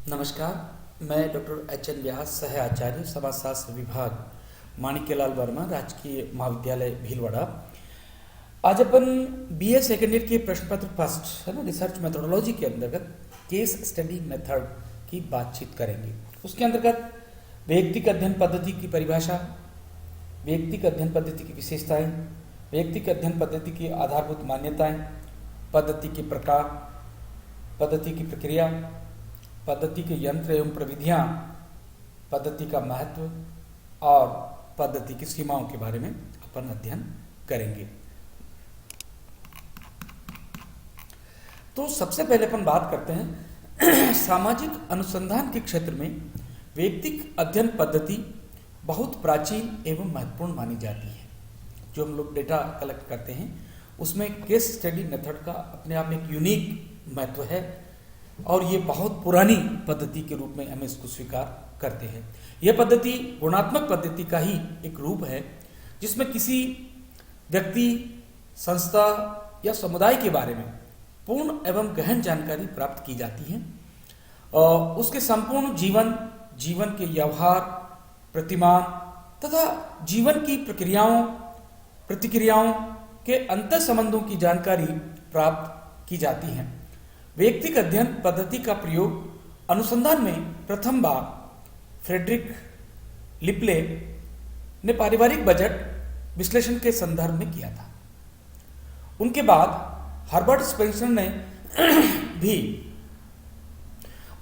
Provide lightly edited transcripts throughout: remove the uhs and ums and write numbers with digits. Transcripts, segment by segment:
नमस्कार, मैं doctor H N व्यास, सह आचार्य समाजशास्त्र विभाग, माणिक्यलाल वर्मा, राजकीय महाविद्यालय भीलवाड़ा। आज अपन बीए सेकेंड ईयर के प्रश्न पत्र फर्स्ट है ना, रिसर्च मेथोडोलॉजी के अंतर्गत केस स्टडी मेथड की बातचीत करेंगे। उसके अंतर्गत वैयक्तिक अध्ययन पद्धति की परिभाषा, वैयक्तिक अध्ययन पद्धति की विशेषताएं, वैयक्तिक अध्ययन पद्धति की आधारभूत मान्यताएं, पद्धति के प्रकार, पद्धति की प्रक्रिया, पद्धति के यंत्र एवं प्रविधियां, पद्धति का महत्व और पद्धति की सीमाओं के बारे में अपन अध्ययन करेंगे। तो सबसे पहले अपन बात करते हैं सामाजिक अनुसंधान के क्षेत्र में वैयक्तिक अध्ययन पद्धति बहुत प्राचीन एवं महत्वपूर्ण मानी जाती है। जो हम लोग डेटा कलेक्ट करते हैं उसमें केस स्टडी मेथड का अपने आप में एक यूनिक महत्व है और ये बहुत पुरानी पद्धति के रूप में हम इसको स्वीकार करते हैं। यह पद्धति गुणात्मक पद्धति का ही एक रूप है जिसमें किसी व्यक्ति, संस्था या समुदाय के बारे में पूर्ण एवं गहन जानकारी प्राप्त की जाती है और उसके संपूर्ण जीवन के व्यवहार, प्रतिमान तथा जीवन की प्रक्रियाओं, प्रतिक्रियाओं के अंतर संबंधों की जानकारी प्राप्त की जाती है। वैयक्तिक अध्ययन पद्धति का प्रयोग अनुसंधान में प्रथम बार फ्रेडरिक लिपले ने पारिवारिक बजट विश्लेषण के संदर्भ में किया था। उनके बाद हर्बर्ट स्पेंसर ने भी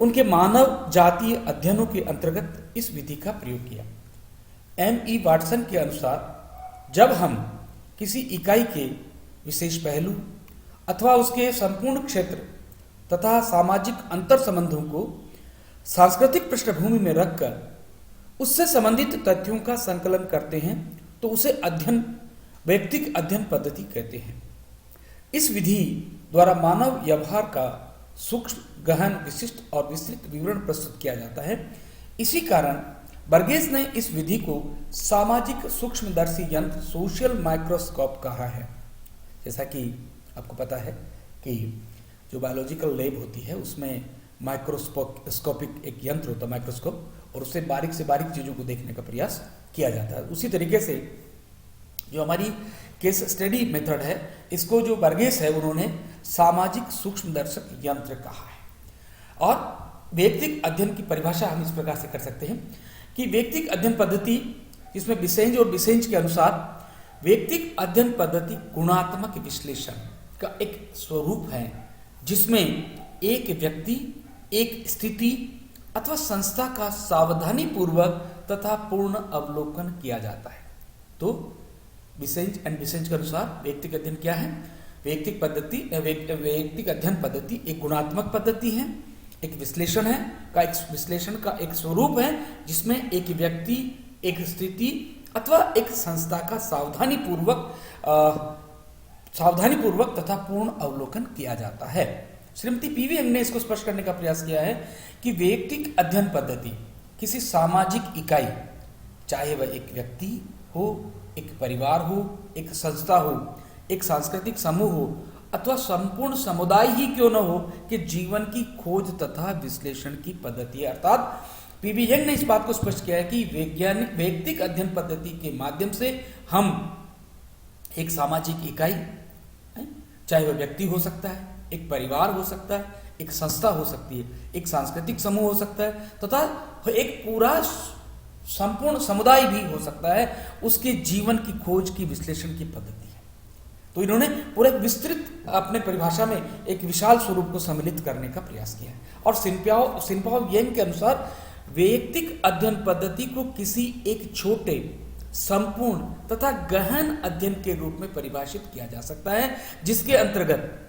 उनके मानव जातीय अध्ययनों के अंतर्गत इस विधि का प्रयोग किया। M.E. वाटसन के अनुसार जब हम किसी इकाई के विशेष पहलू अथवा उसके संपूर्ण क्षेत्र तथा सामाजिक अंतर संबंधों को सांस्कृतिक पृष्ठभूमि में रखकर उससे संबंधित तथ्यों का संकलन करते हैं तो उसे वैयक्तिक अध्ययन पद्धति कहते हैं। इस विधि द्वारा मानव व्यवहार का सूक्ष्म, गहन, विशिष्ट और विस्तृत विवरण प्रस्तुत किया जाता है। इसी कारण बर्गेस ने इस विधि को सामाजिक सूक्ष्मदर्शी यंत्र, सोशल माइक्रोस्कोप कहा है। जैसा कि आपको पता है कि जो बायोलॉजिकल लैब होती है उसमें माइक्रोस्कोपिक एक यंत्र होता है, माइक्रोस्कोप, और उससे बारीक से बारीक चीज़ों को देखने का प्रयास किया जाता है। उसी तरीके से जो हमारी केस स्टडी मेथड है, इसको जो बर्गेस है उन्होंने सामाजिक सूक्ष्मदर्शक यंत्र कहा है। और वैयक्तिक अध्ययन की परिभाषा हम इस प्रकार से कर सकते हैं कि वैयक्तिक अध्ययन पद्धति, जिसमें बिसेंज और बिसेंज के अनुसार वैयक्तिक अध्ययन पद्धति गुणात्मक विश्लेषण का एक स्वरूप है जिसमें एक व्यक्ति, एक स्थिति अथवा संस्था का सावधानी पूर्वक तथा पूर्ण अवलोकन किया जाता है। तो बिसेंज एंड बिसेंज के अनुसार वैयक्तिक अध्ययन क्या है? वैयक्तिक अध्ययन पद्धति एक गुणात्मक पद्धति है, एक विश्लेषण का एक स्वरूप है जिसमें एक व्यक्ति, एक स्थिति अथवा एक संस्था का सावधानी पूर्वक तथा पूर्ण अवलोकन किया जाता है। श्रीमती पीवी यंग ने इसको स्पष्ट करने का प्रयास किया है कि वैयक्तिक अध्ययन पद्धति किसी सामाजिक इकाई, चाहे वह एक व्यक्ति हो, एक परिवार हो, एक संस्था हो, एक सांस्कृतिक समूह हो अथवा संपूर्ण समुदाय ही क्यों न हो, कि जीवन की खोज तथा विश्लेषण की पद्धति है। अर्थात पीवी यंग ने इस बात को स्पष्ट किया है कि वैयक्तिक अध्ययन पद्धति के माध्यम से हम एक सामाजिक इकाई, चाहे वह व्यक्ति हो सकता है, एक परिवार हो सकता है, एक संस्था हो सकती है, एक सांस्कृतिक समूह हो सकता है तथा एक पूरा संपूर्ण समुदाय भी हो सकता है, उसके जीवन की खोज की विश्लेषण की पद्धति है। तो इन्होंने पूरे विस्तृत अपने परिभाषा में एक विशाल स्वरूप को सम्मिलित करने का प्रयास किया है। और सिनपाओ येंग के अनुसार वैयक्तिक अध्ययन पद्धति को किसी एक छोटे, संपूर्ण तथा गहन अध्ययन के रूप में परिभाषित किया जा सकता है जिसके अंतर्गत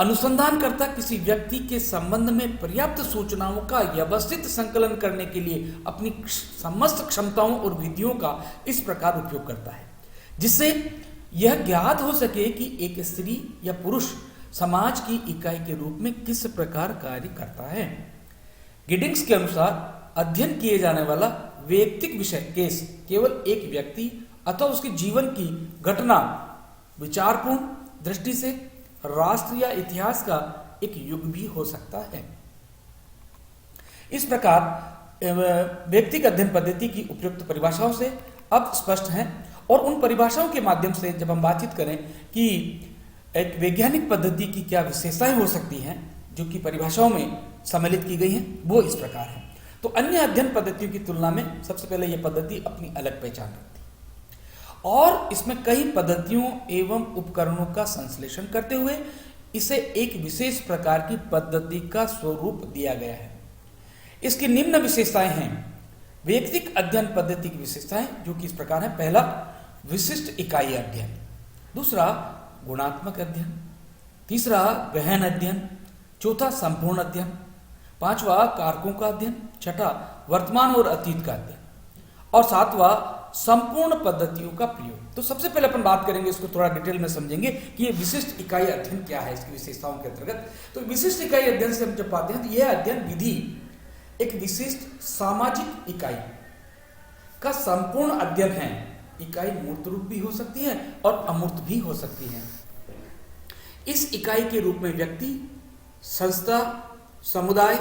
अनुसंधानकर्ता किसी व्यक्ति के संबंध में पर्याप्त सूचनाओं का व्यवस्थित संकलन करने के लिए अपनी समस्त क्षमताओं और विधियों का इस प्रकार उपयोग करता है जिससे यह ज्ञात हो सके कि एक स्त्री या पुरुष समाज की इकाई के रूप में किस प्रकार कार्य करता है। गिडिंग्स के अनुसार अध्ययन किए जाने वाला वैयक्तिक विषय केस केवल एक व्यक्ति अथवा उसके जीवन की घटना विचारपूर्ण दृष्टि से राष्ट्र या इतिहास का एक युग भी हो सकता है। इस प्रकार व्यक्तिगत अध्ययन पद्धति की उपयुक्त परिभाषाओं से अब स्पष्ट हैं, और उन परिभाषाओं के माध्यम से जब हम बातचीत करें कि एक वैज्ञानिक पद्धति की क्या विशेषताएं हो सकती हैं जो कि परिभाषाओं में सम्मिलित की गई हैं, वो इस प्रकार है। तो अन्य अध्ययन पद्धतियों की तुलना में सबसे पहले यह पद्धति अपनी अलग पहचान रखती है और इसमें कई पद्धतियों एवं उपकरणों का संश्लेषण करते हुए इसे एक विशेष प्रकार की पद्धति का स्वरूप दिया गया है। इसकी निम्न विशेषताएं हैं। वैयक्तिक अध्ययन पद्धति की विशेषताएं जो कि इस प्रकार है। पहला, विशिष्ट इकाई अध्ययन। दूसरा, गुणात्मक अध्ययन। तीसरा, गहन अध्ययन। चौथा, संपूर्ण अध्ययन। पांचवा, कारकों का अध्ययन। छठा, वर्तमान और अतीत का अध्ययन। और सातवां, संपूर्ण पद्धतियों का प्रयोग। तो सबसे पहले अपन बात करेंगे, इसको थोड़ा डिटेल में समझेंगे कि ये विशिष्ट इकाई अध्ययन क्या है, इसकी विशेषताओं के अंतर्गत। तो विशिष्ट इकाई अध्ययन से हम जब पाते हैं तो यह अध्ययन विधि एक विशिष्ट सामाजिक इकाई का संपूर्ण अध्ययन है। इकाई मूर्त रूप भी हो सकती है और अमूर्त भी हो सकती है। इस इकाई के रूप में व्यक्ति, संस्था, समुदाय,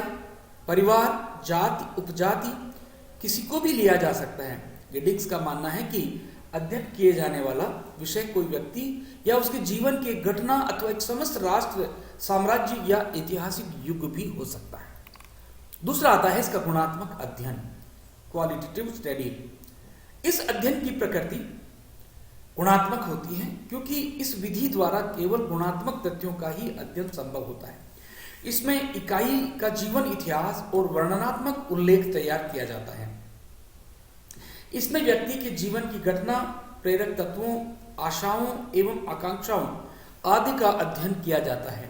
परिवार, जाति, उपजाति किसी को भी लिया जा सकता है। गिडिक्स का मानना है कि अध्ययन किए जाने वाला विषय कोई व्यक्ति या उसके जीवन की घटना अथवा एक समस्त राष्ट्र, साम्राज्य या ऐतिहासिक युग भी हो सकता है। दूसरा आता है इसका गुणात्मक अध्ययन, क्वालिटेटिव स्टडी। इस अध्ययन की प्रकृति गुणात्मक होती है क्योंकि इस विधि द्वारा केवल गुणात्मक तथ्यों का ही अध्ययन संभव होता है। इसमें इकाई का जीवन इतिहास और वर्णनात्मक उल्लेख तैयार किया जाता है। इसमें व्यक्ति के जीवन की घटना, प्रेरक तत्वों, आशाओं एवं आकांक्षाओं आदि का अध्ययन किया जाता है।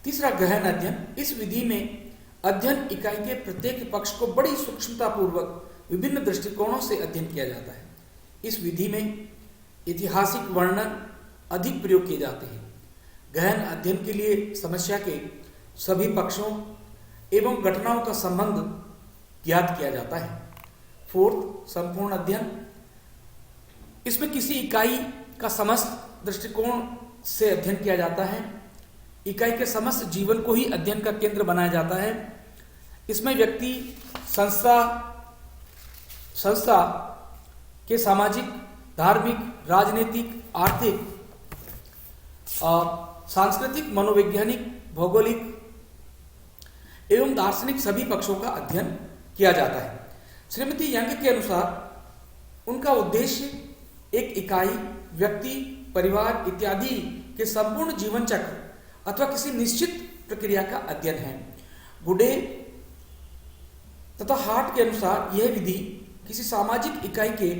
तीसरा, गहन अध्ययन। इस विधि में अध्ययन इकाई के प्रत्येक पक्ष को बड़ी सूक्ष्मता पूर्वक विभिन्न दृष्टिकोणों से अध्ययन किया जाता है। इस विधि में ऐतिहासिक वर्णन अधिक प्रयोग किए जाते हैं। गहन अध्ययन के लिए समस्या के सभी पक्षों एवं घटनाओं का संबंध ज्ञात किया जाता है। फोर्थ, संपूर्ण अध्ययन। इसमें किसी इकाई का समस्त दृष्टिकोण से अध्ययन किया जाता है। इकाई के समस्त जीवन को ही अध्ययन का केंद्र बनाया जाता है। इसमें व्यक्ति, संस्था के सामाजिक, धार्मिक, राजनीतिक, आर्थिक, सांस्कृतिक, मनोवैज्ञानिक, भौगोलिक एवं दार्शनिक सभी पक्षों का अध्ययन किया जाता है। श्रीमती यंग के अनुसार उनका उद्देश्य एक इकाई, व्यक्ति, परिवार इत्यादि के संपूर्ण जीवन चक्र अथवा किसी निश्चित प्रक्रिया का अध्ययन है। गुडे तथा हार्ट के अनुसार यह विधि किसी सामाजिक इकाई के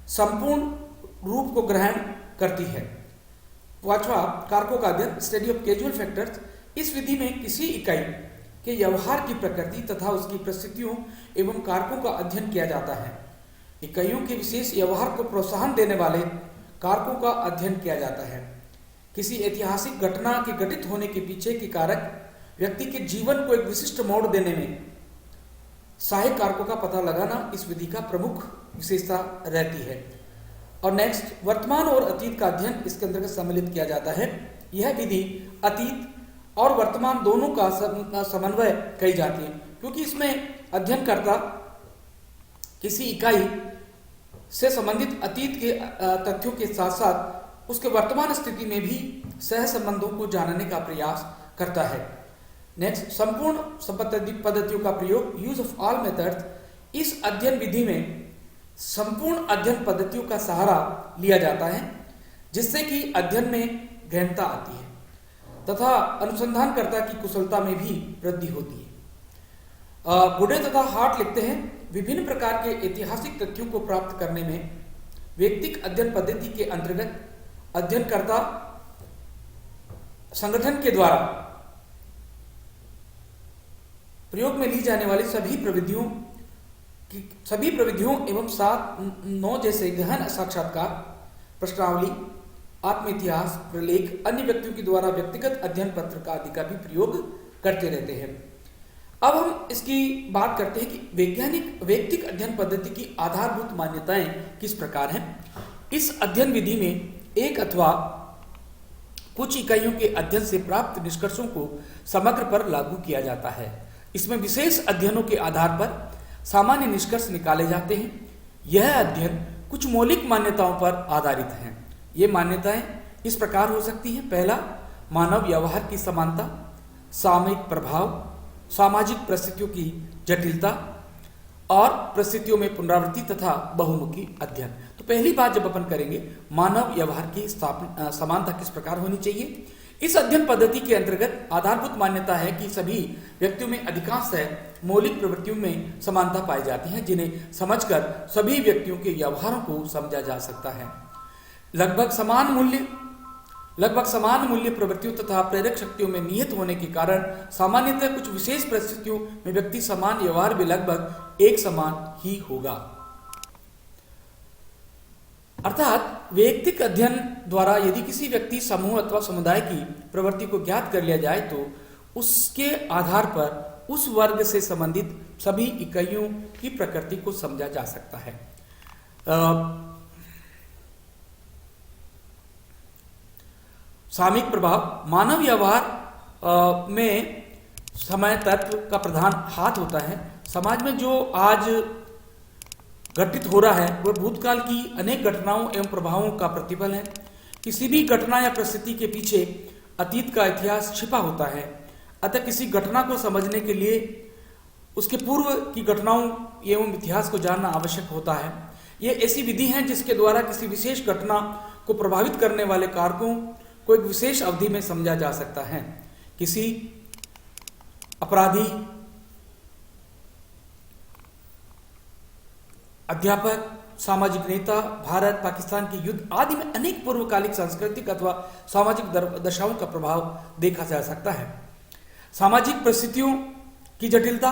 संपूर्ण रूप को ग्रहण करती है। पांचवा, कारकों का अध्ययन, स्टडी ऑफ कैजुअल फैक्टर्स। इस विधि में किसी इकाई के व्यवहार की प्रकृति तथा उसकी परिस्थितियों एवं कारकों का अध्ययन किया जाता है। इकाइयों के विशेष व्यवहार को प्रोत्साहन देने वाले कारकों का अध्ययन किया जाता है। किसी ऐतिहासिक घटना के घटित होने के पीछे के कारक व्यक्ति के जीवन को एक विशिष्ट मोड़ देने में सहायक कारकों का पता लगाना इस विधि का प्रमुख विशेषता रहती है। और नेक्स्ट, वर्तमान और अतीत का अध्ययन इसके अंतर्गत सम्मिलित किया जाता है। यह विधि अतीत और वर्तमान दोनों का समन्वय कही जाती है क्योंकि इसमें अध्ययनकर्ता किसी इकाई से संबंधित अतीत के तथ्यों के साथ साथ उसके वर्तमान स्थिति में भी सह संबंधों को जानने का प्रयास करता है। नेक्स्ट, संपूर्ण पद्धतियों का प्रयोग, यूज ऑफ ऑल मेथड्स। इस अध्ययन विधि में संपूर्ण अध्ययन पद्धतियों का सहारा लिया जाता है जिससे कि अध्ययन में गहनता आती है तथा अनुसंधानकर्ता की कुशलता में भी वृद्धि होती है। गुडे तथा हार्ट लिखते हैं, विभिन्न प्रकार के ऐतिहासिक तथ्यों को प्राप्त करने में व्यक्तिक अध्ययन पद्धति के अंतर्गत अध्ययनकर्ता संगठन के द्वारा प्रयोग में ली जाने वाली सभी प्रविधियों एवं 7-9 जैसे गहन साक्षात्कार, प्रश्नावली, आत्म इतिहास, प्रलेख, अन्य व्यक्तियों के द्वारा व्यक्तिगत अध्ययन पत्र आदि का भी प्रयोग करते रहते हैं। अब हम इसकी बात करते हैं कि वैयक्तिक अध्ययन पद्धति की आधारभूत मान्यताएं किस प्रकार हैं। इस अध्ययन विधि में एक अथवा कुछ इकाइयों के अध्ययन से प्राप्त निष्कर्षों को समग्र पर लागू किया जाता है। इसमें विशेष अध्ययनों के आधार पर सामान्य निष्कर्ष निकाले जाते हैं। यह अध्ययन कुछ मौलिक मान्यताओं पर आधारित हैं। ये मान्यताएं इस प्रकार हो सकती हैं। पहला, मानव व्यवहार की समानता, सामयिक प्रभाव, सामाजिक परिस्थितियों की जटिलता और परिस्थितियों में पुनरावृत्ति तथा बहुमुखी अध्ययन। तो पहली बात जब अपन करेंगे, मानव व्यवहार की समानता किस प्रकार होनी चाहिए। इस अध्ययन पद्धति के अंतर्गत आधारभूत मान्यता है कि सभी व्यक्तियों में अधिकांशतः मौलिक प्रवृत्तियों में समानता पाई जाती है, जिन्हें समझकर सभी व्यक्तियों के व्यवहारों को समझा जा सकता है। लगभग समान मूल्य प्रवृत्तियों तथा प्रेरक शक्तियों में निहित होने के कारण सामान्यतः कुछ विशेष परिस्थितियों में व्यक्ति समान व्यवहार भी लगभग एक समान ही होगा। अर्थात वैयक्तिक अध्ययन द्वारा यदि किसी व्यक्ति, समूह अथवा समुदाय की प्रवृत्ति को ज्ञात कर लिया जाए तो उसके आधार पर उस वर्ग से संबंधित सभी इकाइयों की प्रकृति को समझा जा सकता है। सामयिक प्रभाव, मानव व्यवहार में समय तत्व का प्रधान हाथ होता है। समाज में जो आज घटित हो रहा है वह भूतकाल की अनेक घटनाओं एवं प्रभावों का प्रतिफल है। किसी भी घटना या परिस्थिति के पीछे अतीत का इतिहास छिपा होता है। अतः किसी घटना को समझने के लिए उसके पूर्व की घटनाओं एवं इतिहास को जानना आवश्यक होता है। ये ऐसी विधि है जिसके द्वारा किसी विशेष घटना को प्रभावित करने वाले कारकों को एक विशेष अवधि में समझा जा सकता है। किसी अपराधी, अध्यापक, सामाजिक नेता, भारत पाकिस्तान के युद्ध आदि में अनेक पूर्वकालिक सांस्कृतिक अथवा सामाजिक दशाओं का प्रभाव देखा जा सकता है। सामाजिक परिस्थितियों की जटिलता,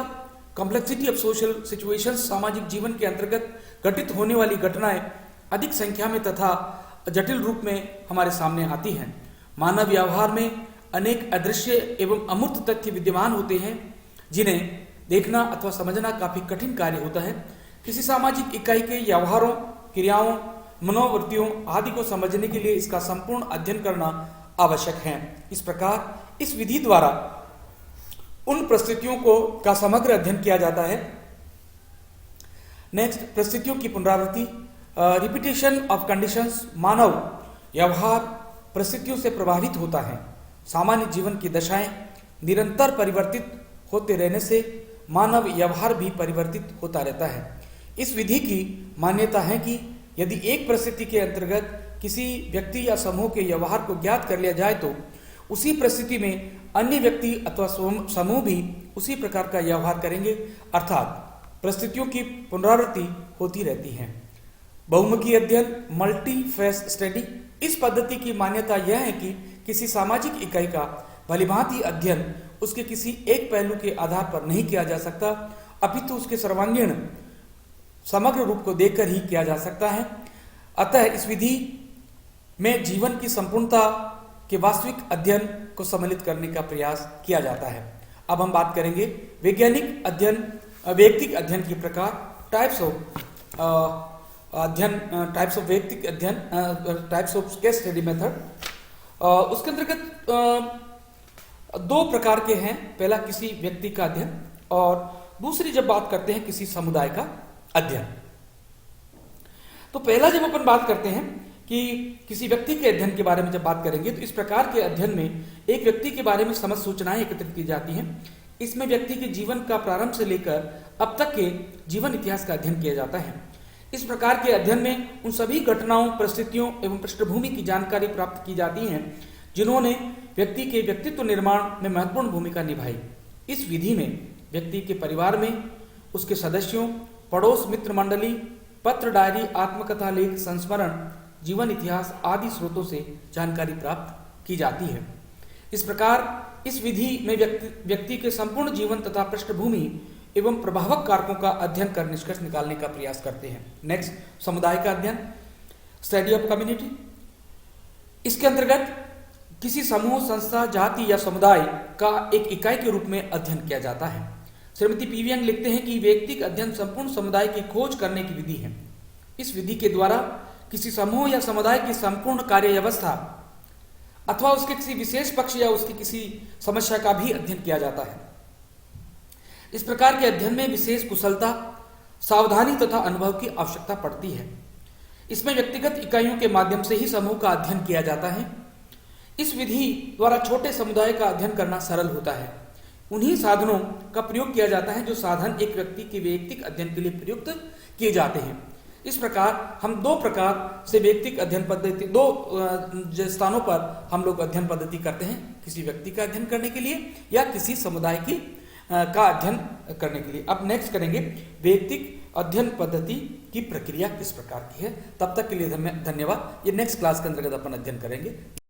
कॉम्प्लेक्सिटी ऑफ सोशल सिचुएशंस, सामाजिक जीवन के अंतर्गत घटित होने वाली घटनाएं अधिक संख्या में तथा जटिल रूप में हमारे सामने आती हैं। मानव व्यवहार में अनेक अदृश्य एवं अमूर्त तथ्य विद्यमान होते हैं जिन्हें देखना अथवा समझना काफी कठिन कार्य होता है। किसी सामाजिक इकाई के व्यवहारों, क्रियाओं, मनोवृत्तियों आदि को समझने के लिए इसका संपूर्ण अध्ययन करना आवश्यक है। इस प्रकार इस विधि द्वारा उन परिस्थितियों का समग्र अध्ययन किया जाता है। नेक्स्ट, परिस्थितियों की पुनरावृत्ति, रिपीटेशन ऑफ कंडीशंस। मानव व्यवहार परिस्थितियों से प्रभावित होता है। सामान्य जीवन की दशाएं निरंतर परिवर्तित होते रहने से मानव व्यवहार भी परिवर्तित होता रहता है। इस विधि की मान्यता है कि यदि एक परिस्थिति के अंतर्गत किसी व्यक्ति या समूह के व्यवहार को ज्ञात कर लिया जाए तो उसी परिस्थिति में अन्य व्यक्ति अथवा समूह भी उसी प्रकार का व्यवहार करेंगे, अर्थात परिस्थितियों की पुनरावृत्ति होती रहती है। बहुमुखी अध्ययन, मल्टी फेस स्टडी। इस पद्धति की मान्यता यह है कि किसी सामाजिक इकाई का भलीभांति अध्ययन उसके किसी एक पहलू के आधार पर नहीं किया जा सकता, अपितु उसके सर्वांगीण समग्र रूप को देखकर ही किया जा सकता है। अतः इस विधि में जीवन की संपूर्णता के वास्तविक अध्ययन को सम्मिलित करने का प्रयास किया जाता है। अब हम बात करेंगे वैज्ञानिक अध्ययन, वैयक्तिक अध्ययन के प्रकार, टाइप्स ऑफ अध्ययन, टाइप्स ऑफ वैयक्तिक अध्ययन, types of case study method. उसके अंतर्गत दो प्रकार के हैं। पहला किसी व्यक्ति का अध्ययन और दूसरी जब बात करते हैं किसी समुदाय का अध्ययन। तो पहला जब अपन बात करते हैं कि किसी व्यक्ति के अध्ययन के बारे में जब बात करेंगे तो इस प्रकार के अध्ययन में एक व्यक्ति के बारे में समस्त सूचनाएं एकत्रित की जाती हैं। इसमें व्यक्ति के जीवन का प्रारंभ से लेकर अब तक के जीवन इतिहास का अध्ययन किया जाता है। इस प्रकार के अध्ययन में उन सभी घटनाओं, परिस्थितियों एवं पृष्ठभूमि की जानकारी प्राप्त की जाती है जिन्होंने व्यक्ति के व्यक्तित्व निर्माण में महत्वपूर्ण भूमिका निभाई। इस विधि में व्यक्ति के परिवार में उसके सदस्यों, पड़ोस, मित्र मंडली, पत्र, डायरी, आत्मकथा, लेख, संस्मरण, जीवन इतिहास आदि स्रोतों से जानकारी प्राप्त की जाती है। इस प्रकार इस विधि में व्यक्ति के संपूर्ण जीवन तथा पृष्ठभूमि एवं प्रभावक कारकों का अध्ययन कर निष्कर्ष निकालने का प्रयास करते हैं। नेक्स्ट, समुदाय का अध्ययन, स्टडी ऑफ कम्युनिटी। इसके अंतर्गत किसी समूह, संस्था, जाति या समुदाय का एक इकाई के रूप में अध्ययन किया जाता है। श्रीमती पी.वी. यंग लिखते हैं कि व्यक्तिगत अध्ययन संपूर्ण समुदाय की खोज करने की विधि है। इस विधि के द्वारा किसी समूह या समुदाय की संपूर्ण कार्य व्यवस्था अथवा उसके किसी विशेष पक्ष या उसकी किसी समस्या का भी अध्ययन किया जाता है। इस प्रकार के अध्ययन में विशेष कुशलता, सावधानी तथा अनुभव की आवश्यकता पड़ती है। इसमें व्यक्तिगत इकाइयों के माध्यम से ही समूह का अध्ययन किया जाता है। इस विधि द्वारा छोटे समुदाय का अध्ययन करना सरल होता है। उन्हीं साधनों का प्रयोग किया जाता है जो साधन एक व्यक्ति के वैयक्तिक अध्ययन के लिए प्रयुक्त किए जाते हैं। इस प्रकार हम दो प्रकार से वैयक्तिक अध्ययन पद्धति, दो स्थानों पर हम लोग अध्ययन पद्धति करते हैं, किसी व्यक्ति का अध्ययन करने के लिए या किसी समुदाय की का अध्ययन करने के लिए। अब नेक्स्ट करेंगे वैयक्तिक अध्ययन पद्धति की प्रक्रिया किस प्रकार की है। तब तक के लिए धन्यवाद। ये नेक्स्ट क्लास के अंतर्गत अपन अध्ययन करेंगे।